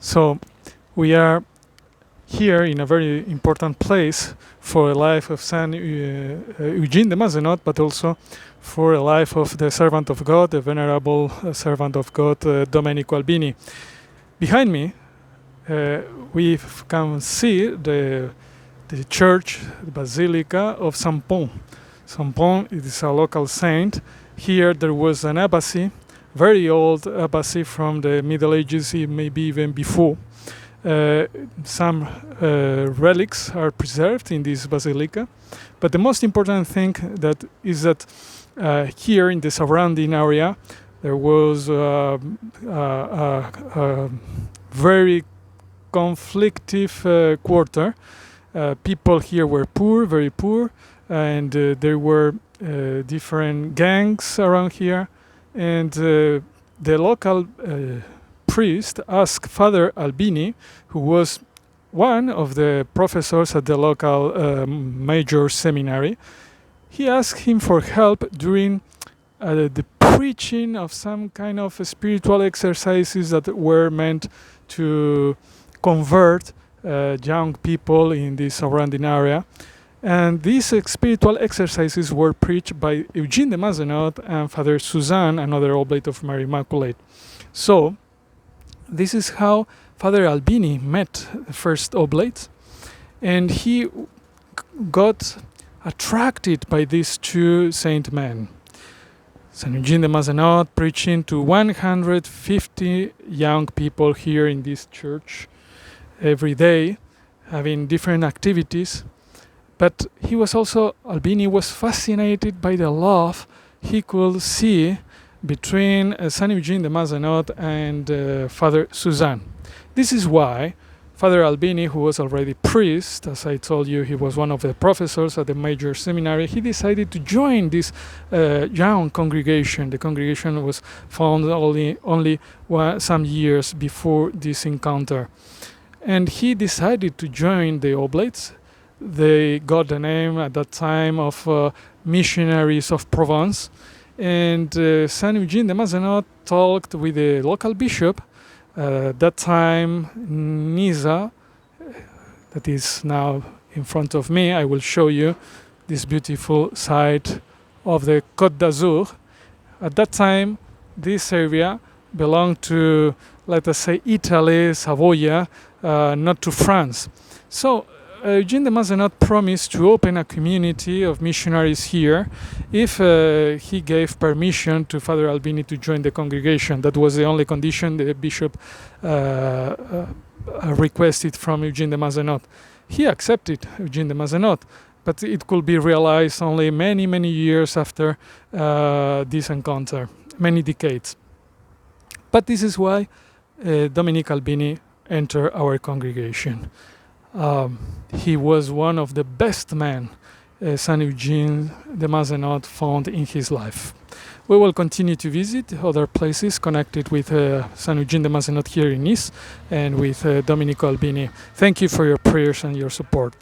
So we are here in a very important place for the life of Saint Eugene de Mazenot, but also for the life of the servant of God, the venerable servant of God, Domenico Albini. Behind me, we can see the church, the Basilica of Saint Pons. Saint Pons is a local saint. Here there was an abbey, very old abbey from the Middle Ages, maybe even before. Some relics are preserved in this basilica, but the most important thing that is that here in the surrounding area there was a very conflictive quarter. People here were poor, very poor, and there were different gangs around here, and the local priest asked Father Albini, who was one of the professors at the local major seminary. He asked him for help during the preaching of some kind of spiritual exercises that were meant to convert young people in the surrounding area. And these spiritual exercises were preached by Eugene de Mazenot and Father Suzanne, another Oblate of Mary Immaculate. So this is how Father Albini met the first Oblates, and he got attracted by these two saint men. Saint Eugene de Mazenot preaching to 150 young people here in this church every day, having different activities. But he was also, Albini was fascinated by the love he could see between Saint Eugene de Mazenot and Father Suzanne. This is why Father Albini, who was already priest, as I told you, he was one of the professors at the major seminary, he decided to join this young congregation. The congregation was founded only some years before this encounter. And he decided to join the Oblates. They got the name at that time of Missionaries of Provence. And Saint Eugene de Mazenot talked with the local bishop, that time Nisa, that is now in front of me. I will show you this beautiful site of the Côte d'Azur. At that time, this area belonged to, let us say, Italy, Savoia, not to France. So Eugene de Mazenot promised to open a community of missionaries here if he gave permission to Father Albini to join the congregation. That was the only condition the bishop requested from Eugene de Mazenot. He accepted Eugene de Mazenot, but it could be realized only many, many years after this encounter, many decades. But this is why Domenico Albini entered our congregation. He was one of the best men Saint Eugene de Mazenot found in his life. We will continue to visit other places connected with Saint Eugene de Mazenot here in Nice and with Domenico Albini. Thank you for your prayers and your support.